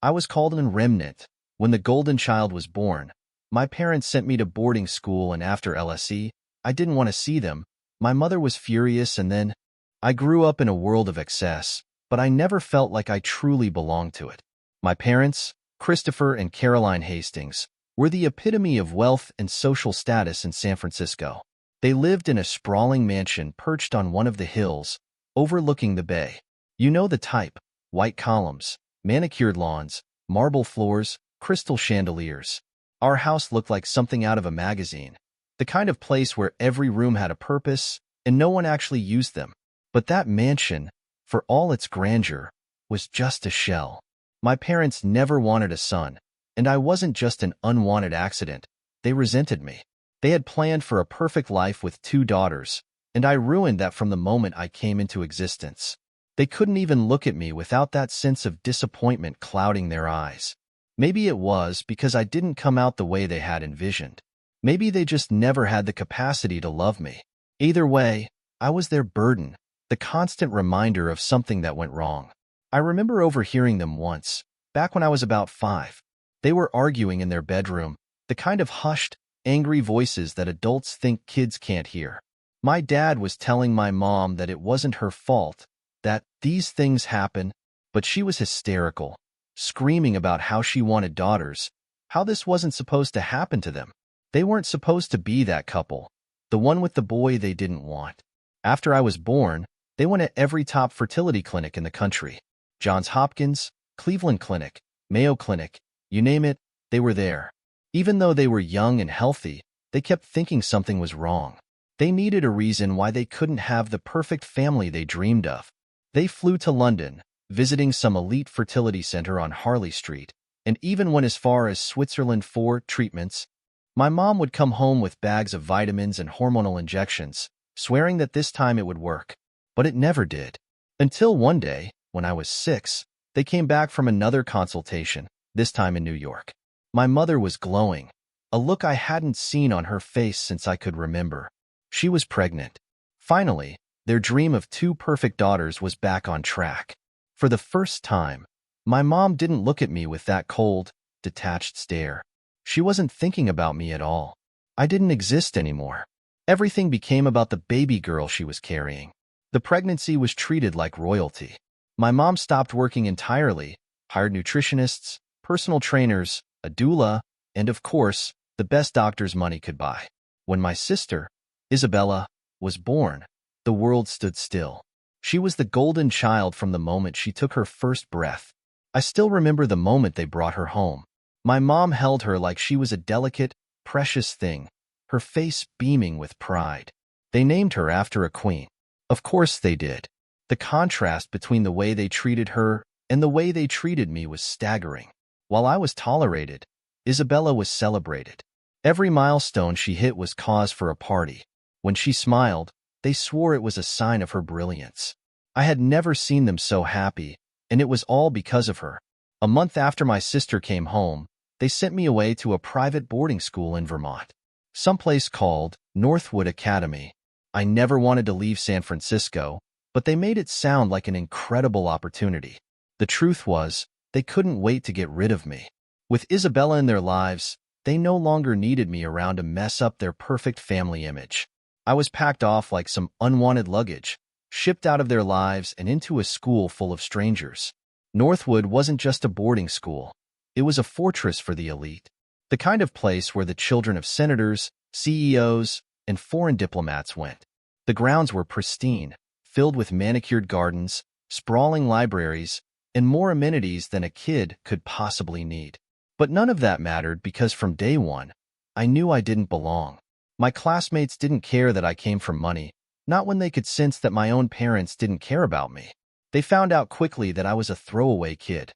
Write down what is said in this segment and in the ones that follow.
I was called in Remnant. When the golden child was born, my parents sent me to boarding school, and after LSE, I didn't want to see them. My mother was furious, and then I grew up in a world of excess, but I never felt like I truly belonged to it. My parents, Christopher and Caroline Hastings, were the epitome of wealth and social status in San Francisco. They lived in a sprawling mansion perched on one of the hills, overlooking the bay. You know the type: white columns, manicured lawns, marble floors, crystal chandeliers. Our house looked like something out of a magazine, the kind of place where every room had a purpose and no one actually used them. But that mansion, for all its grandeur, was just a shell. My parents never wanted a son, and I wasn't just an unwanted accident. They resented me. They had planned for a perfect life with 2 daughters, and I ruined that from the moment I came into existence. They couldn't even look at me without that sense of disappointment clouding their eyes. Maybe it was because I didn't come out the way they had envisioned. Maybe they just never had the capacity to love me. Either way, I was their burden, the constant reminder of something that went wrong. I remember overhearing them once, back when I was about 5. They were arguing in their bedroom, the kind of hushed, angry voices that adults think kids can't hear. My dad was telling my mom that it wasn't her fault, that these things happen, but she was hysterical, screaming about how she wanted daughters, how this wasn't supposed to happen to them. They weren't supposed to be that couple, the one with the boy they didn't want. After I was born, they went to every top fertility clinic in the country. Johns Hopkins, Cleveland Clinic, Mayo Clinic, you name it, they were there. Even though they were young and healthy, they kept thinking something was wrong. They needed a reason why they couldn't have the perfect family they dreamed of. They flew to London, visiting some elite fertility center on Harley Street, and even went as far as Switzerland for treatments. My mom would come home with bags of vitamins and hormonal injections, swearing that this time it would work. But it never did. Until one day, when I was 6, they came back from another consultation, this time in New York. My mother was glowing, a look I hadn't seen on her face since I could remember. She was pregnant. Finally, their dream of 2 perfect daughters was back on track. For the first time, my mom didn't look at me with that cold, detached stare. She wasn't thinking about me at all. I didn't exist anymore. Everything became about the baby girl she was carrying. The pregnancy was treated like royalty. My mom stopped working entirely, hired nutritionists, personal trainers, a doula, and of course, the best doctors money could buy. When my sister, Isabella, was born, the world stood still. She was the golden child from the moment she took her first breath. I still remember the moment they brought her home. My mom held her like she was a delicate, precious thing, her face beaming with pride. They named her after a queen. Of course they did. The contrast between the way they treated her and the way they treated me was staggering. While I was tolerated, Isabella was celebrated. Every milestone she hit was cause for a party. When she smiled, they swore it was a sign of her brilliance. I had never seen them so happy, and it was all because of her. A month after my sister came home, they sent me away to a private boarding school in Vermont, someplace called Northwood Academy. I never wanted to leave San Francisco, but they made it sound like an incredible opportunity. The truth was, they couldn't wait to get rid of me. With Isabella in their lives, they no longer needed me around to mess up their perfect family image. I was packed off like some unwanted luggage, shipped out of their lives and into a school full of strangers. Northwood wasn't just a boarding school. It was a fortress for the elite, the kind of place where the children of senators, CEOs, and foreign diplomats went. The grounds were pristine, filled with manicured gardens, sprawling libraries, and more amenities than a kid could possibly need. But none of that mattered because from day one, I knew I didn't belong. My classmates didn't care that I came from money, not when they could sense that my own parents didn't care about me. They found out quickly that I was a throwaway kid,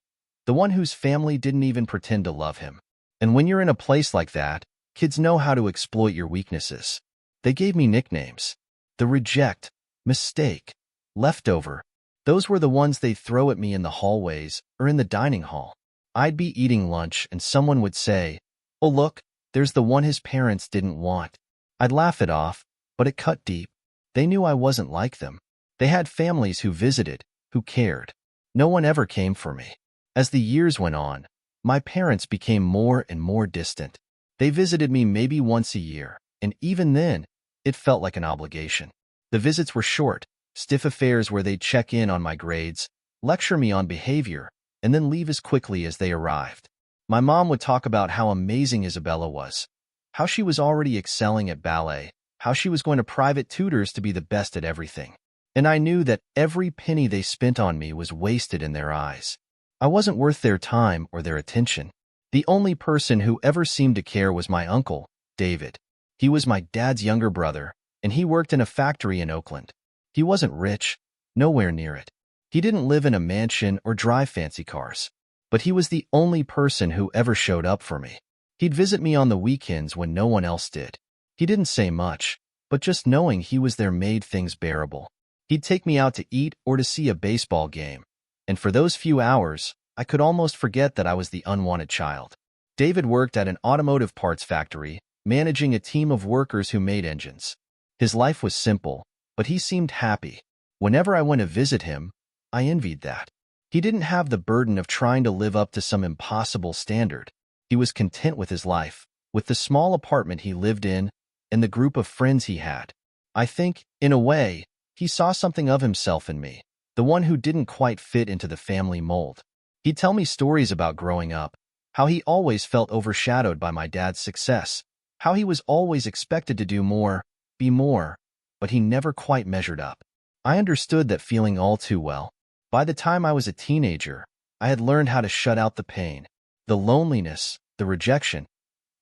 the one whose family didn't even pretend to love him. And when you're in a place like that, kids know how to exploit your weaknesses. They gave me nicknames. The Reject, Mistake, Leftover. Those were the ones they'd throw at me in the hallways or in the dining hall. I'd be eating lunch and someone would say, "Oh look, there's the one his parents didn't want." I'd laugh it off, but it cut deep. They knew I wasn't like them. They had families who visited, who cared. No one ever came for me. As the years went on, my parents became more and more distant. They visited me maybe once a year, and even then, it felt like an obligation. The visits were short, stiff affairs where they'd check in on my grades, lecture me on behavior, and then leave as quickly as they arrived. My mom would talk about how amazing Isabella was, how she was already excelling at ballet, how she was going to private tutors to be the best at everything. And I knew that every penny they spent on me was wasted in their eyes. I wasn't worth their time or their attention. The only person who ever seemed to care was my uncle, David. He was my dad's younger brother, and he worked in a factory in Oakland. He wasn't rich, nowhere near it. He didn't live in a mansion or drive fancy cars. But he was the only person who ever showed up for me. He'd visit me on the weekends when no one else did. He didn't say much, but just knowing he was there made things bearable. He'd take me out to eat or to see a baseball game, and for those few hours, I could almost forget that I was the unwanted child. David worked at an automotive parts factory, managing a team of workers who made engines. His life was simple, but he seemed happy. Whenever I went to visit him, I envied that. He didn't have the burden of trying to live up to some impossible standard. He was content with his life, with the small apartment he lived in, and the group of friends he had. I think, in a way, he saw something of himself in me, the one who didn't quite fit into the family mold. He'd tell me stories about growing up, how he always felt overshadowed by my dad's success, how he was always expected to do more, be more, but he never quite measured up. I understood that feeling all too well. By the time I was a teenager, I had learned how to shut out the pain, the loneliness, the rejection.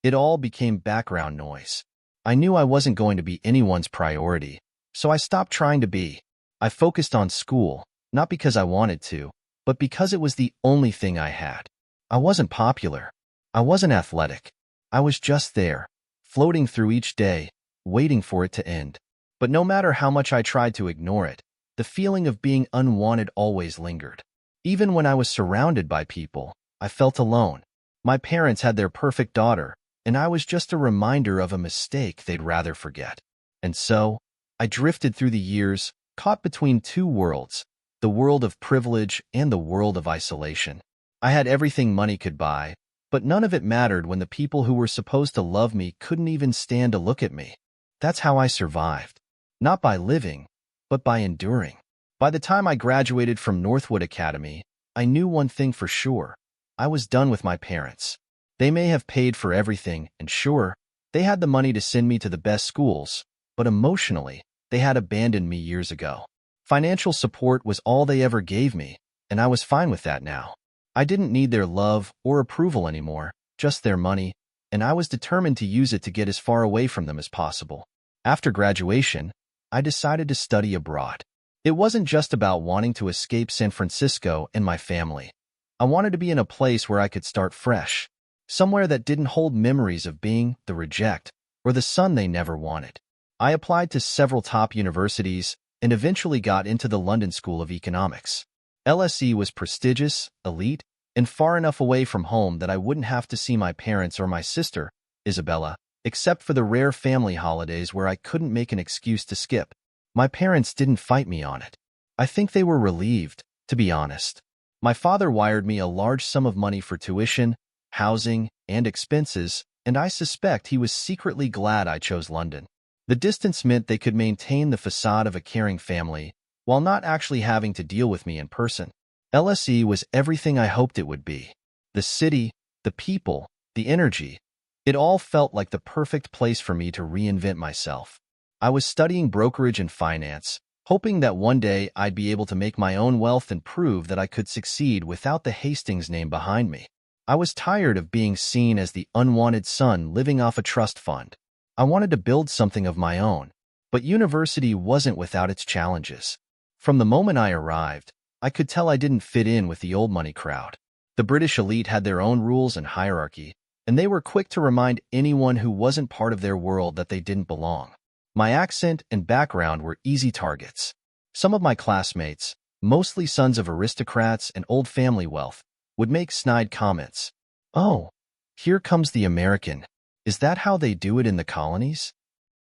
It all became background noise. I knew I wasn't going to be anyone's priority, so I stopped trying to be. I focused on school, not because I wanted to, but because it was the only thing I had. I wasn't popular. I wasn't athletic. I was just there, floating through each day, waiting for it to end. But no matter how much I tried to ignore it, the feeling of being unwanted always lingered. Even when I was surrounded by people, I felt alone. My parents had their perfect daughter, and I was just a reminder of a mistake they'd rather forget. And so, I drifted through the years, caught between two worlds, the world of privilege and the world of isolation. I had everything money could buy, but none of it mattered when the people who were supposed to love me couldn't even stand to look at me. That's how I survived. Not by living, but by enduring. By the time I graduated from Northwood Academy, I knew one thing for sure. I was done with my parents. They may have paid for everything, and sure, they had the money to send me to the best schools, but emotionally, they had abandoned me years ago. Financial support was all they ever gave me, and I was fine with that now. I didn't need their love or approval anymore, just their money, and I was determined to use it to get as far away from them as possible. After graduation, I decided to study abroad. It wasn't just about wanting to escape San Francisco and my family. I wanted to be in a place where I could start fresh, somewhere that didn't hold memories of being the reject or the son they never wanted. I applied to several top universities and eventually got into the London School of Economics. LSE was prestigious, elite, and far enough away from home that I wouldn't have to see my parents or my sister, Isabella, except for the rare family holidays where I couldn't make an excuse to skip. My parents didn't fight me on it. I think they were relieved, to be honest. My father wired me a large sum of money for tuition, housing, and expenses, and I suspect he was secretly glad I chose London. The distance meant they could maintain the facade of a caring family while not actually having to deal with me in person. LSE was everything I hoped it would be. The city, the people, the energy. It all felt like the perfect place for me to reinvent myself. I was studying brokerage and finance, hoping that one day I'd be able to make my own wealth and prove that I could succeed without the Hastings name behind me. I was tired of being seen as the unwanted son living off a trust fund. I wanted to build something of my own, but university wasn't without its challenges. From the moment I arrived, I could tell I didn't fit in with the old money crowd. The British elite had their own rules and hierarchy, and they were quick to remind anyone who wasn't part of their world that they didn't belong. My accent and background were easy targets. Some of my classmates, mostly sons of aristocrats and old family wealth, would make snide comments. "Oh, here comes the American. Is that how they do it in the colonies?"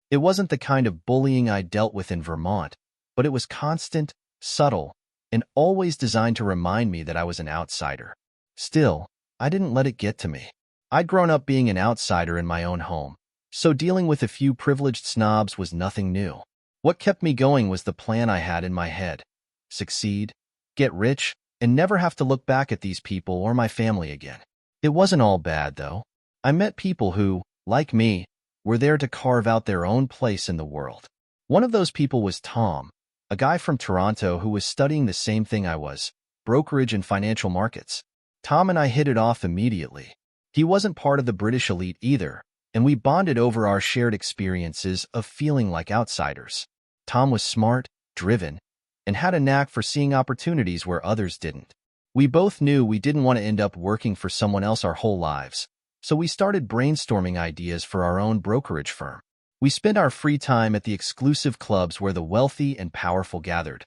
It wasn't the kind of bullying I dealt with in Vermont, but it was constant, subtle, and always designed to remind me that I was an outsider. Still, I didn't let it get to me. I'd grown up being an outsider in my own home, so dealing with a few privileged snobs was nothing new. What kept me going was the plan I had in my head: succeed, get rich, and never have to look back at these people or my family again. It wasn't all bad, though. I met people who, like me, were there to carve out their own place in the world. One of those people was Tom, a guy from Toronto who was studying the same thing I was: brokerage and financial markets. Tom and I hit it off immediately. He wasn't part of the British elite either, and we bonded over our shared experiences of feeling like outsiders. Tom was smart, driven, and had a knack for seeing opportunities where others didn't. We both knew we didn't want to end up working for someone else our whole lives, so we started brainstorming ideas for our own brokerage firm. We spent our free time at the exclusive clubs where the wealthy and powerful gathered.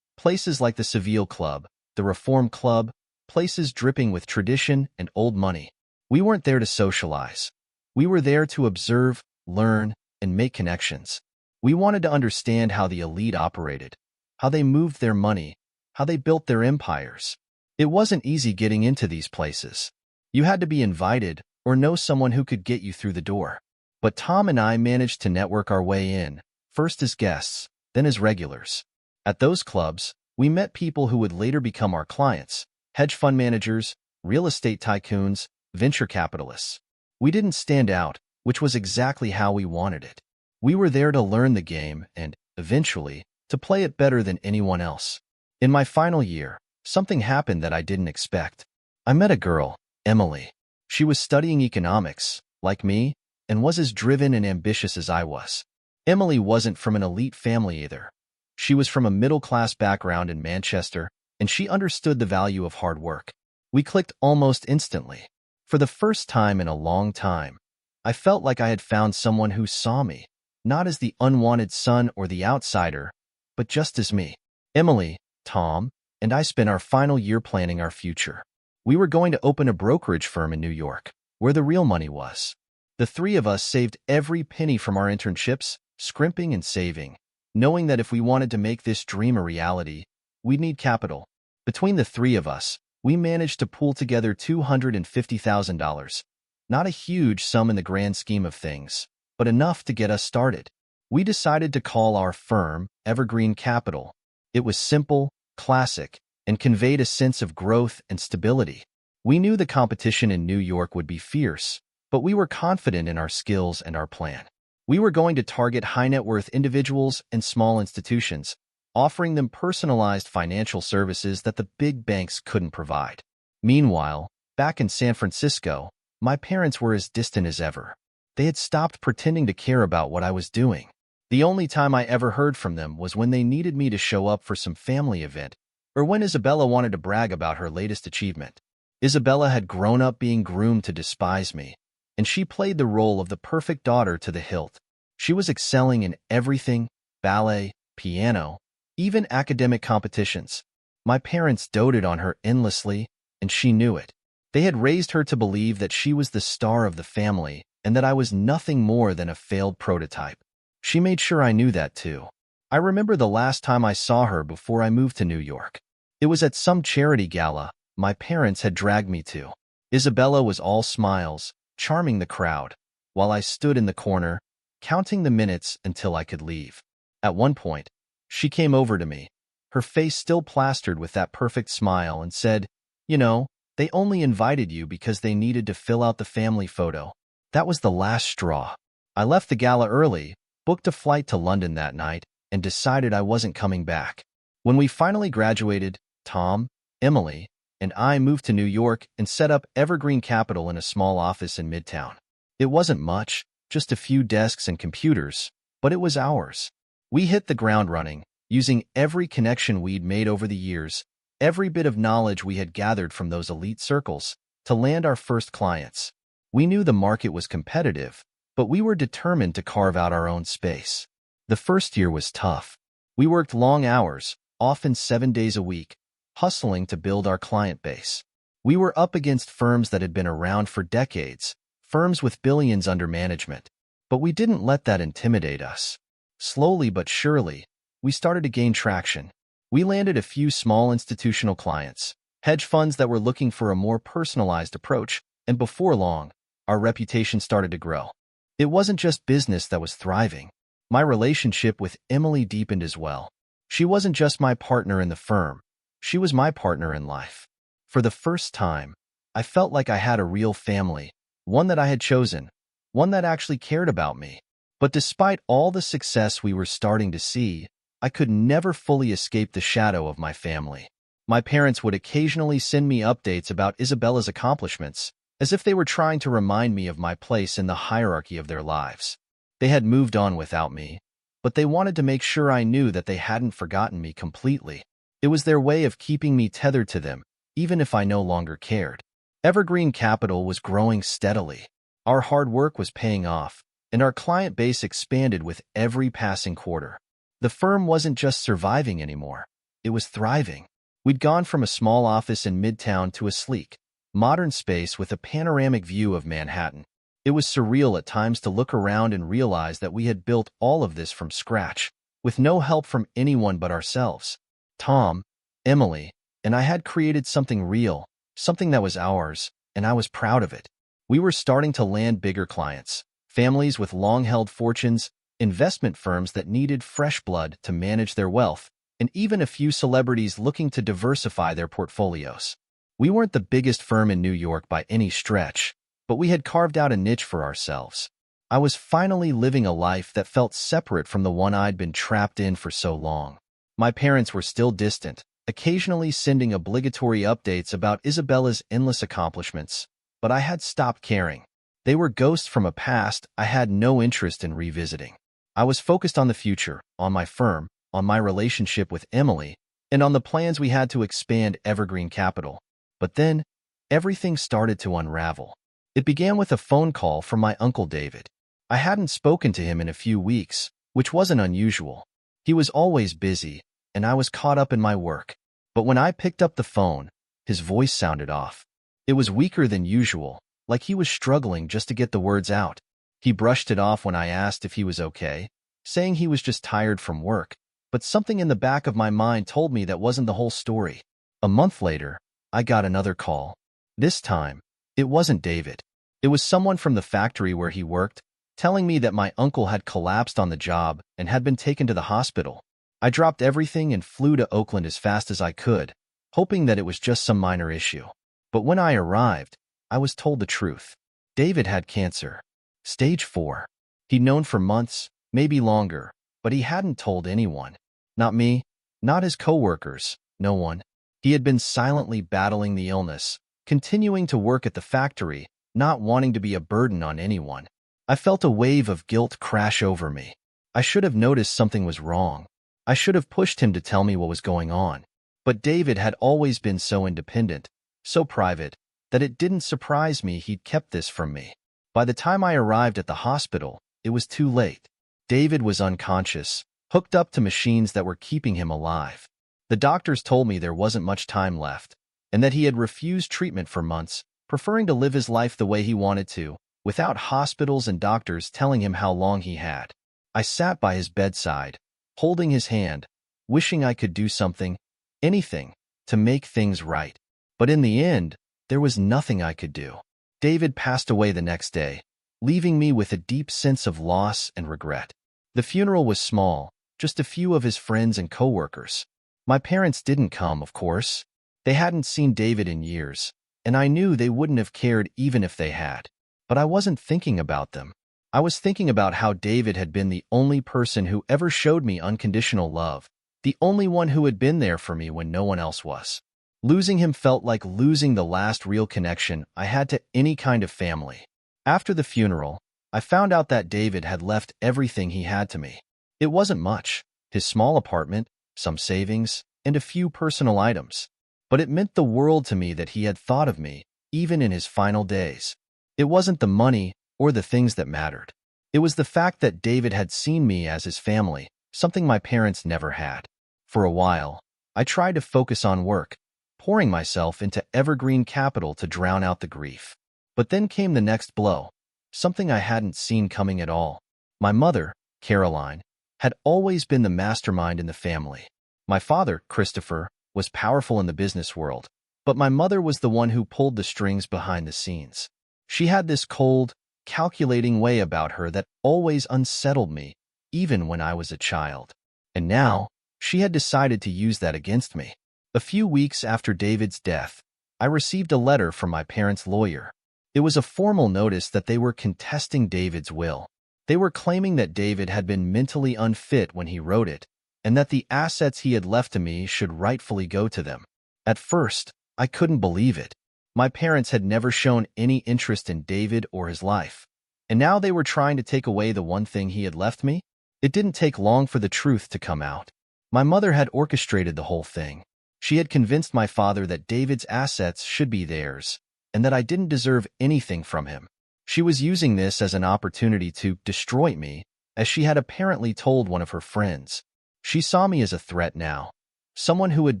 Places like the Seville Club, the Reform Club, places dripping with tradition and old money. We weren't there to socialize. We were there to observe, learn, and make connections. We wanted to understand how the elite operated, how they moved their money, how they built their empires. It wasn't easy getting into these places. You had to be invited or know someone who could get you through the door. But Tom and I managed to network our way in, first as guests, then as regulars. At those clubs, we met people who would later become our clients: hedge fund managers, real estate tycoons, venture capitalists. We didn't stand out, which was exactly how we wanted it. We were there to learn the game and, eventually, to play it better than anyone else. In my final year, something happened that I didn't expect. I met a girl, Emily. She was studying economics, like me, and was as driven and ambitious as I was. Emily wasn't from an elite family either. She was from a middle-class background in Manchester, and she understood the value of hard work. We clicked almost instantly. For the first time in a long time, I felt like I had found someone who saw me, not as the unwanted son or the outsider, but just as me. Emily, Tom, and I spent our final year planning our future. We were going to open a brokerage firm in New York, where the real money was. The three of us saved every penny from our internships, scrimping and saving, knowing that if we wanted to make this dream a reality, we'd need capital. Between the three of us, we managed to pool together $250,000. Not a huge sum in the grand scheme of things, but enough to get us started. We decided to call our firm Evergreen Capital. It was simple, classic, and conveyed a sense of growth and stability. We knew the competition in New York would be fierce, but we were confident in our skills and our plan. We were going to target high-net-worth individuals and small institutions, offering them personalized financial services that the big banks couldn't provide. Meanwhile, back in San Francisco, my parents were as distant as ever. They had stopped pretending to care about what I was doing. The only time I ever heard from them was when they needed me to show up for some family event, or when Isabella wanted to brag about her latest achievement. Isabella had grown up being groomed to despise me, and she played the role of the perfect daughter to the hilt. She was excelling in everything: ballet, piano, even academic competitions. My parents doted on her endlessly, and she knew it. They had raised her to believe that she was the star of the family and that I was nothing more than a failed prototype. She made sure I knew that too. I remember the last time I saw her before I moved to New York. It was at some charity gala my parents had dragged me to. Isabella was all smiles, charming the crowd, while I stood in the corner, counting the minutes until I could leave. At one point, she came over to me, her face still plastered with that perfect smile, and said, "You know, they only invited you because they needed to fill out the family photo." That was the last straw. I left the gala early, booked a flight to London that night, and decided I wasn't coming back. When we finally graduated, Tom, Emily, and I moved to New York and set up Evergreen Capital in a small office in Midtown. It wasn't much, just a few desks and computers, but it was ours. We hit the ground running, using every connection we'd made over the years, every bit of knowledge we had gathered from those elite circles, to land our first clients. We knew the market was competitive, but we were determined to carve out our own space. The first year was tough. We worked long hours, often 7 days a week, hustling to build our client base. We were up against firms that had been around for decades, firms with billions under management. But we didn't let that intimidate us. Slowly but surely, we started to gain traction. We landed a few small institutional clients: hedge funds that were looking for a more personalized approach, and before long, our reputation started to grow. It wasn't just business that was thriving. My relationship with Emily deepened as well. She wasn't just my partner in the firm. She was my partner in life. For the first time, I felt like I had a real family, one that I had chosen, one that actually cared about me. But despite all the success we were starting to see, I could never fully escape the shadow of my family. My parents would occasionally send me updates about Isabella's accomplishments, as if they were trying to remind me of my place in the hierarchy of their lives. They had moved on without me, but they wanted to make sure I knew that they hadn't forgotten me completely. It was their way of keeping me tethered to them, even if I no longer cared. Evergreen Capital was growing steadily. Our hard work was paying off, and our client base expanded with every passing quarter. The firm wasn't just surviving anymore. It was thriving. We'd gone from a small office in Midtown to a sleek, modern space with a panoramic view of Manhattan. It was surreal at times to look around and realize that we had built all of this from scratch, with no help from anyone but ourselves. Tom, Emily, and I had created something real, something that was ours, and I was proud of it. We were starting to land bigger clients, families with long-held fortunes, investment firms that needed fresh blood to manage their wealth, and even a few celebrities looking to diversify their portfolios. We weren't the biggest firm in New York by any stretch, but we had carved out a niche for ourselves. I was finally living a life that felt separate from the one I'd been trapped in for so long. My parents were still distant, occasionally sending obligatory updates about Isabella's endless accomplishments, but I had stopped caring. They were ghosts from a past I had no interest in revisiting. I was focused on the future, on my firm, on my relationship with Emily, and on the plans we had to expand Evergreen Capital. But then, everything started to unravel. It began with a phone call from my Uncle David. I hadn't spoken to him in a few weeks, which wasn't unusual. He was always busy, and I was caught up in my work. But when I picked up the phone, his voice sounded off. It was weaker than usual, like he was struggling just to get the words out. He brushed it off when I asked if he was okay, saying he was just tired from work. But something in the back of my mind told me that wasn't the whole story. A month later, I got another call. This time, it wasn't David. It was someone from the factory where he worked, telling me that my uncle had collapsed on the job and had been taken to the hospital. I dropped everything and flew to Oakland as fast as I could, hoping that it was just some minor issue. But when I arrived, I was told the truth. David had cancer. Stage 4. He'd known for months, maybe longer, but he hadn't told anyone. Not me, not his coworkers, no one. He had been silently battling the illness, continuing to work at the factory, not wanting to be a burden on anyone. I felt a wave of guilt crash over me. I should have noticed something was wrong. I should have pushed him to tell me what was going on. But David had always been so independent, so private, that it didn't surprise me he'd kept this from me. By the time I arrived at the hospital, it was too late. David was unconscious, hooked up to machines that were keeping him alive. The doctors told me there wasn't much time left, and that he had refused treatment for months, preferring to live his life the way he wanted to, without hospitals and doctors telling him how long he had. I sat by his bedside, holding his hand, wishing I could do something, anything, to make things right. But in the end, there was nothing I could do. David passed away the next day, leaving me with a deep sense of loss and regret. The funeral was small, just a few of his friends and coworkers. My parents didn't come, of course. They hadn't seen David in years, and I knew they wouldn't have cared even if they had. But I wasn't thinking about them. I was thinking about how David had been the only person who ever showed me unconditional love, the only one who had been there for me when no one else was. Losing him felt like losing the last real connection I had to any kind of family. After the funeral, I found out that David had left everything he had to me. It wasn't much, his small apartment, some savings, and a few personal items. But it meant the world to me that he had thought of me, even in his final days. It wasn't the money or the things that mattered. It was the fact that David had seen me as his family, something my parents never had. For a while, I tried to focus on work, pouring myself into Evergreen Capital to drown out the grief. But then came the next blow, something I hadn't seen coming at all. My mother, Caroline, had always been the mastermind in the family. My father, Christopher, was powerful in the business world, But my mother was the one who pulled the strings behind the scenes. She had this cold, calculating way about her that always unsettled me, even when I was a child. And now, she had decided to use that against me. A few weeks after David's death, I received a letter from my parents' lawyer. It was a formal notice that they were contesting David's will. They were claiming that David had been mentally unfit when he wrote it, and that the assets he had left to me should rightfully go to them. At first, I couldn't believe it. My parents had never shown any interest in David or his life, and now they were trying to take away the one thing he had left me? It didn't take long for the truth to come out. My mother had orchestrated the whole thing. She had convinced my father that David's assets should be theirs, and that I didn't deserve anything from him. She was using this as an opportunity to destroy me, as she had apparently told one of her friends. She saw me as a threat now, someone who had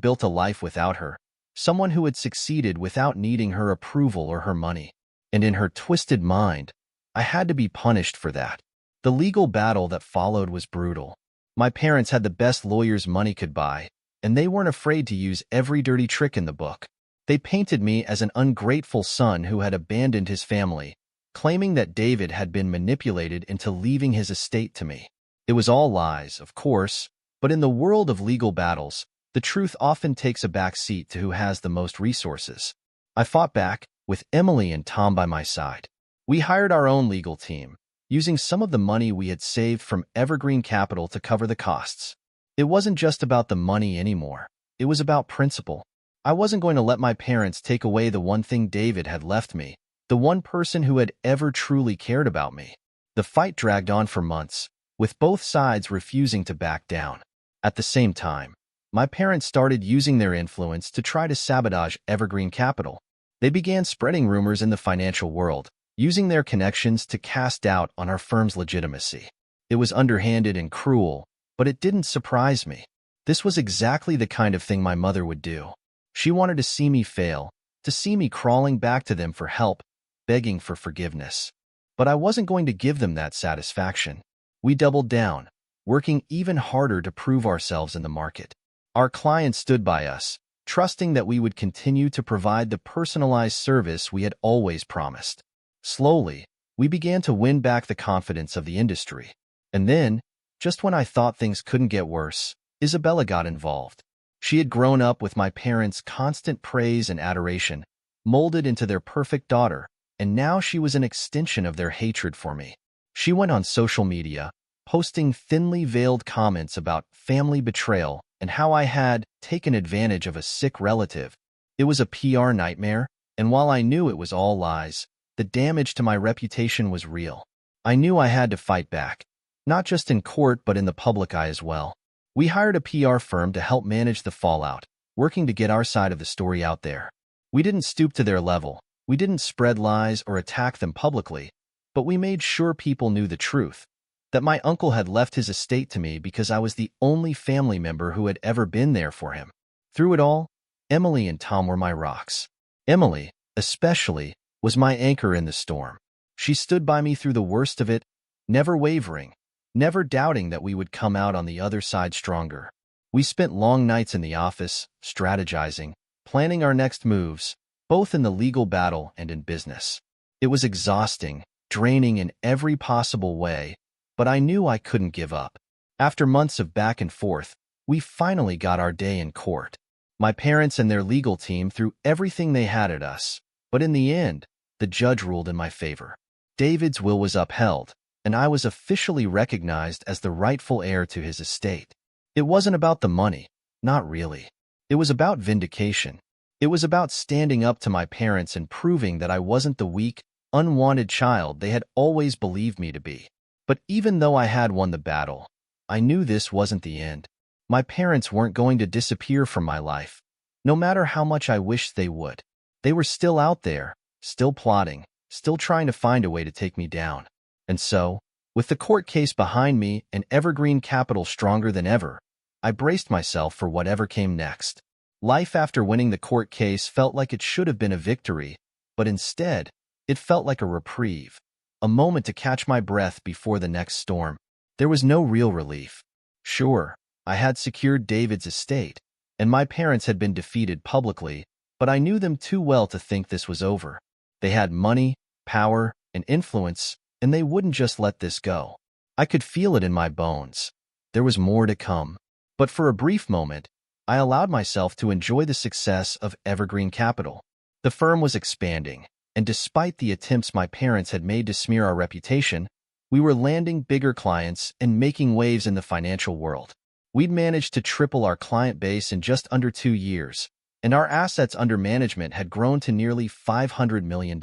built a life without her, someone who had succeeded without needing her approval or her money. And in her twisted mind, I had to be punished for that. The legal battle that followed was brutal. My parents had the best lawyers money could buy, and they weren't afraid to use every dirty trick in the book. They painted me as an ungrateful son who had abandoned his family, claiming that David had been manipulated into leaving his estate to me. It was all lies, of course, but in the world of legal battles, the truth often takes a back seat to who has the most resources. I fought back, with Emily and Tom by my side. We hired our own legal team, using some of the money we had saved from Evergreen Capital to cover the costs. It wasn't just about the money anymore. It was about principle. I wasn't going to let my parents take away the one thing David had left me, the one person who had ever truly cared about me. The fight dragged on for months, with both sides refusing to back down. At the same time, my parents started using their influence to try to sabotage Evergreen Capital. They began spreading rumors in the financial world, using their connections to cast doubt on our firm's legitimacy. It was underhanded and cruel, but it didn't surprise me. This was exactly the kind of thing my mother would do. She wanted to see me fail, to see me crawling back to them for help, begging for forgiveness. But I wasn't going to give them that satisfaction. We doubled down, working even harder to prove ourselves in the market. Our clients stood by us, trusting that we would continue to provide the personalized service we had always promised. Slowly, we began to win back the confidence of the industry. And then, just when I thought things couldn't get worse, Isabella got involved. She had grown up with my parents' constant praise and adoration, molded into their perfect daughter, and now she was an extension of their hatred for me. She went on social media, posting thinly veiled comments about family betrayal and how I had taken advantage of a sick relative. It was a PR nightmare, and while I knew it was all lies, the damage to my reputation was real. I knew I had to fight back, not just in court but in the public eye as well. We hired a PR firm to help manage the fallout, working to get our side of the story out there. We didn't stoop to their level, we didn't spread lies or attack them publicly, but we made sure people knew the truth, that my uncle had left his estate to me because I was the only family member who had ever been there for him. Through it all, Emily and Tom were my rocks. Emily, especially, was my anchor in the storm. She stood by me through the worst of it, never wavering, never doubting that we would come out on the other side stronger. We spent long nights in the office, strategizing, planning our next moves, both in the legal battle and in business. It was exhausting, draining in every possible way, but I knew I couldn't give up. After months of back and forth, we finally got our day in court. My parents and their legal team threw everything they had at us, but in the end, the judge ruled in my favor. David's will was upheld, and I was officially recognized as the rightful heir to his estate. It wasn't about the money, not really. It was about vindication. It was about standing up to my parents and proving that I wasn't the weak, unwanted child they had always believed me to be. But even though I had won the battle, I knew this wasn't the end. My parents weren't going to disappear from my life, no matter how much I wished they would. They were still out there, still plotting, still trying to find a way to take me down. And so, with the court case behind me and Evergreen Capital stronger than ever, I braced myself for whatever came next. Life after winning the court case felt like it should have been a victory, but instead, it felt like a reprieve, a moment to catch my breath before the next storm. There was no real relief. Sure, I had secured David's estate, and my parents had been defeated publicly, but I knew them too well to think this was over. They had money, power, and influence, and they wouldn't just let this go. I could feel it in my bones. There was more to come. But for a brief moment, I allowed myself to enjoy the success of Evergreen Capital. The firm was expanding, and despite the attempts my parents had made to smear our reputation, we were landing bigger clients and making waves in the financial world. We'd managed to triple our client base in just under 2 years, and our assets under management had grown to nearly $500 million.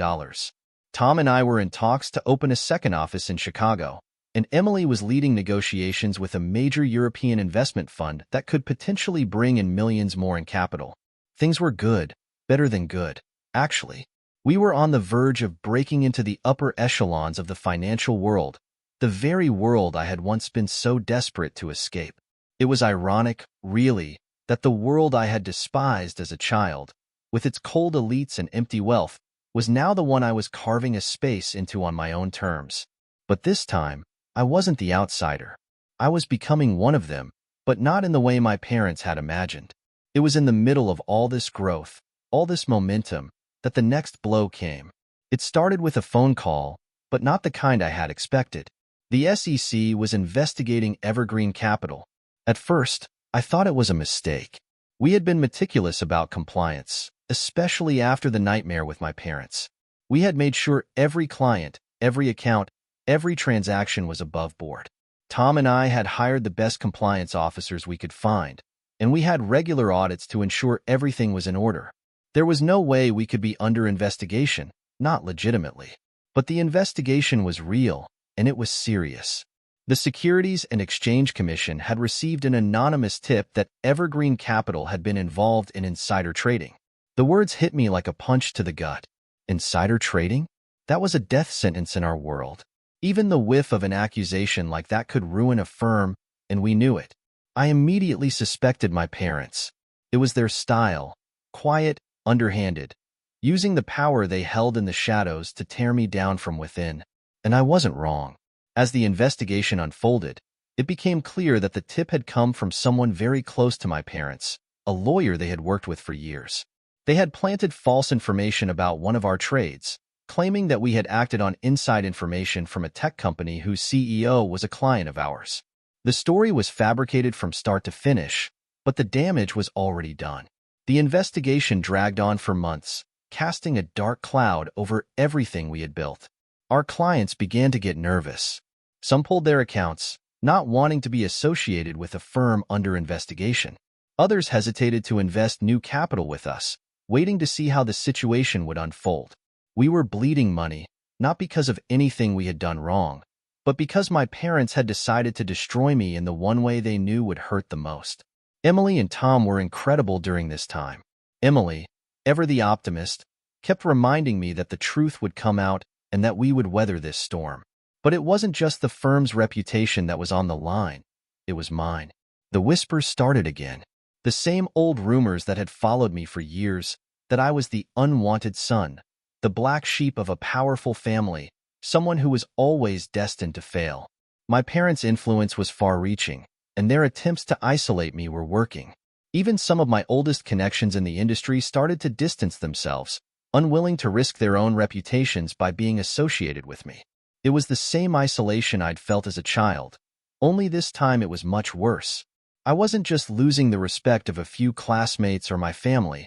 Tom and I were in talks to open a second office in Chicago, and Emily was leading negotiations with a major European investment fund that could potentially bring in millions more in capital. Things were good, better than good, actually. We were on the verge of breaking into the upper echelons of the financial world, the very world I had once been so desperate to escape. It was ironic, really, that the world I had despised as a child, with its cold elites and empty wealth, was now the one I was carving a space into on my own terms. But this time, I wasn't the outsider. I was becoming one of them, but not in the way my parents had imagined. It was in the middle of all this growth, all this momentum, that the next blow came. It started with a phone call, but not the kind I had expected. The SEC was investigating Evergreen Capital. At first, I thought it was a mistake. We had been meticulous about compliance, especially after the nightmare with my parents. We had made sure every client, every account, every transaction was above board. Tom and I had hired the best compliance officers we could find, and we had regular audits to ensure everything was in order. There was no way we could be under investigation, not legitimately. But the investigation was real, and it was serious. The Securities and Exchange Commission had received an anonymous tip that Evergreen Capital had been involved in insider trading. The words hit me like a punch to the gut. Insider trading? That was a death sentence in our world. Even the whiff of an accusation like that could ruin a firm, and we knew it. I immediately suspected my parents. It was their style, quiet, underhanded, using the power they held in the shadows to tear me down from within. And I wasn't wrong. As the investigation unfolded, it became clear that the tip had come from someone very close to my parents, a lawyer they had worked with for years. They had planted false information about one of our trades, claiming that we had acted on inside information from a tech company whose CEO was a client of ours. The story was fabricated from start to finish, but the damage was already done. The investigation dragged on for months, casting a dark cloud over everything we had built. Our clients began to get nervous. Some pulled their accounts, not wanting to be associated with a firm under investigation. Others hesitated to invest new capital with us, waiting to see how the situation would unfold. We were bleeding money, not because of anything we had done wrong, but because my parents had decided to destroy me in the one way they knew would hurt the most. Emily and Tom were incredible during this time. Emily, ever the optimist, kept reminding me that the truth would come out and that we would weather this storm. But it wasn't just the firm's reputation that was on the line. It was mine. The whispers started again. The same old rumors that had followed me for years, that I was the unwanted son, the black sheep of a powerful family, someone who was always destined to fail. My parents' influence was far-reaching, and their attempts to isolate me were working. Even some of my oldest connections in the industry started to distance themselves, unwilling to risk their own reputations by being associated with me. It was the same isolation I'd felt as a child, only this time it was much worse. I wasn't just losing the respect of a few classmates or my family.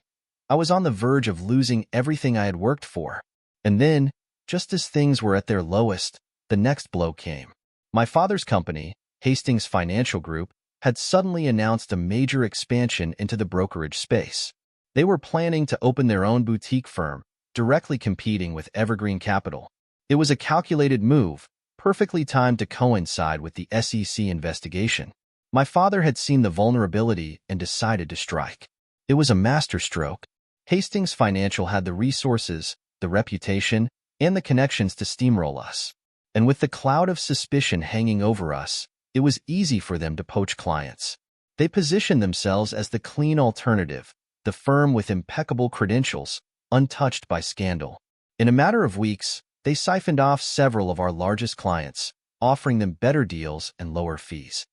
I was on the verge of losing everything I had worked for. And then, just as things were at their lowest, the next blow came. My father's company, Hastings Financial Group, had suddenly announced a major expansion into the brokerage space. They were planning to open their own boutique firm, directly competing with Evergreen Capital. It was a calculated move, perfectly timed to coincide with the SEC investigation. My father had seen the vulnerability and decided to strike. It was a masterstroke. Hastings Financial had the resources, the reputation, and the connections to steamroll us. And with the cloud of suspicion hanging over us, it was easy for them to poach clients. They positioned themselves as the clean alternative, the firm with impeccable credentials, untouched by scandal. In a matter of weeks, they siphoned off several of our largest clients, offering them better deals and lower fees.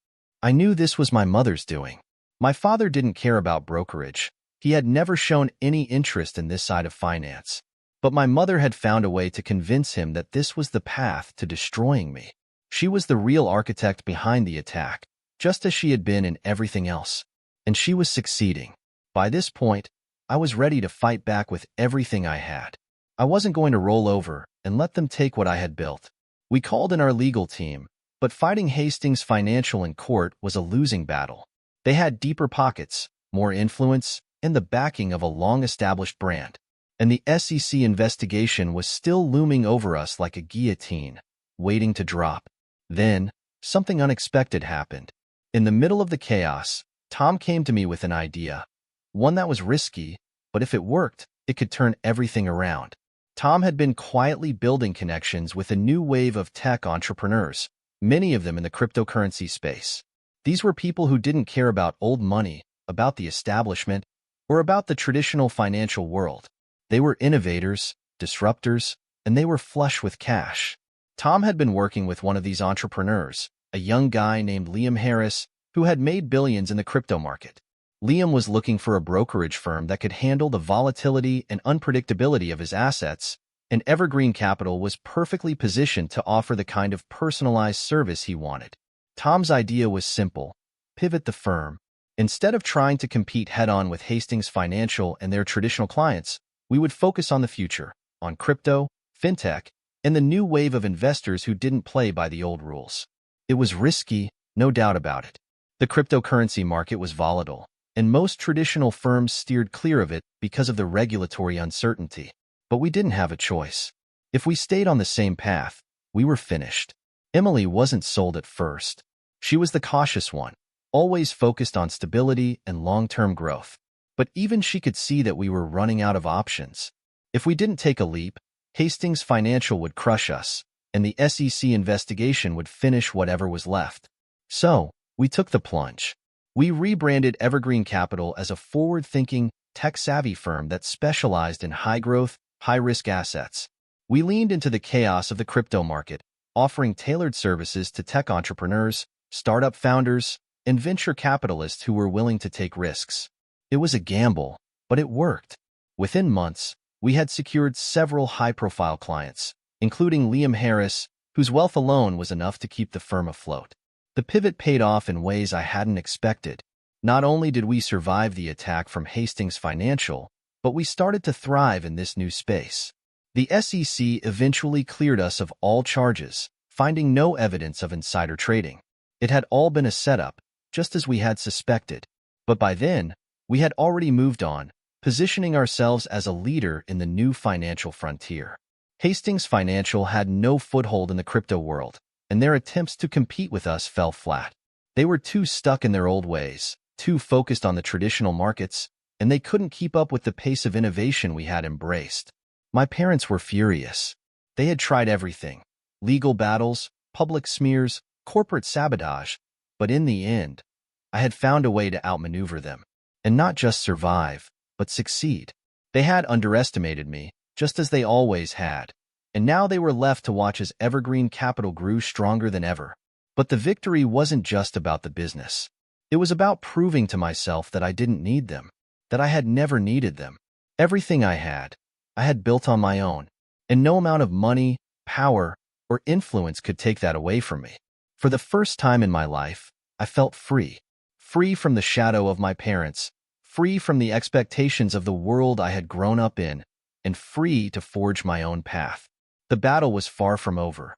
I knew this was my mother's doing. My father didn't care about brokerage. He had never shown any interest in this side of finance. But my mother had found a way to convince him that this was the path to destroying me. She was the real architect behind the attack, just as she had been in everything else. And she was succeeding. By this point, I was ready to fight back with everything I had. I wasn't going to roll over and let them take what I had built. We called in our legal team, but fighting Hastings Financial in court was a losing battle. They had deeper pockets, more influence, and the backing of a long-established brand. And the SEC investigation was still looming over us like a guillotine, waiting to drop. Then, something unexpected happened. In the middle of the chaos, Tom came to me with an idea. One that was risky, but if it worked, it could turn everything around. Tom had been quietly building connections with a new wave of tech entrepreneurs, many of them in the cryptocurrency space. These were people who didn't care about old money, about the establishment, or about the traditional financial world. They were innovators, disruptors, and they were flush with cash. Tom had been working with one of these entrepreneurs, a young guy named Liam Harris, who had made billions in the crypto market. Liam was looking for a brokerage firm that could handle the volatility and unpredictability of his assets, and Evergreen Capital was perfectly positioned to offer the kind of personalized service he wanted. Tom's idea was simple: pivot the firm. Instead of trying to compete head-on with Hastings Financial and their traditional clients, we would focus on the future, on crypto, fintech, and the new wave of investors who didn't play by the old rules. It was risky, no doubt about it. The cryptocurrency market was volatile, and most traditional firms steered clear of it because of the regulatory uncertainty. But we didn't have a choice. If we stayed on the same path, we were finished. Emily wasn't sold at first. She was the cautious one, always focused on stability and long-term growth. But even she could see that we were running out of options. If we didn't take a leap, Hastings Financial would crush us, and the SEC investigation would finish whatever was left. So, we took the plunge. We rebranded Evergreen Capital as a forward-thinking, tech-savvy firm that specialized in high-growth, high-risk assets. We leaned into the chaos of the crypto market, offering tailored services to tech entrepreneurs, startup founders, and venture capitalists who were willing to take risks. It was a gamble, but it worked. Within months, we had secured several high-profile clients, including Liam Harris, whose wealth alone was enough to keep the firm afloat. The pivot paid off in ways I hadn't expected. Not only did we survive the attack from Hastings Financial, but we started to thrive in this new space. The SEC eventually cleared us of all charges, finding no evidence of insider trading. It had all been a setup, just as we had suspected. But by then, we had already moved on, positioning ourselves as a leader in the new financial frontier. Hastings Financial had no foothold in the crypto world, and their attempts to compete with us fell flat. They were too stuck in their old ways, too focused on the traditional markets, and they couldn't keep up with the pace of innovation we had embraced. My parents were furious. They had tried everything: legal battles, public smears, corporate sabotage, but in the end, I had found a way to outmaneuver them, and not just survive, but succeed. They had underestimated me, just as they always had, and now they were left to watch as Evergreen Capital grew stronger than ever. But the victory wasn't just about the business. It was about proving to myself that I didn't need them, that I had never needed them. Everything I had built on my own, and no amount of money, power, or influence could take that away from me. For the first time in my life, I felt free. Free from the shadow of my parents, free from the expectations of the world I had grown up in, and free to forge my own path. The battle was far from over.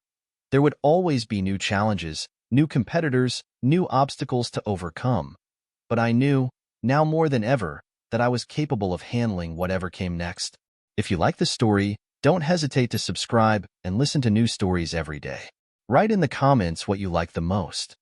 There would always be new challenges, new competitors, new obstacles to overcome. But I knew, now more than ever, that I was capable of handling whatever came next. If you like the story, don't hesitate to subscribe and listen to new stories every day. Write in the comments what you like the most.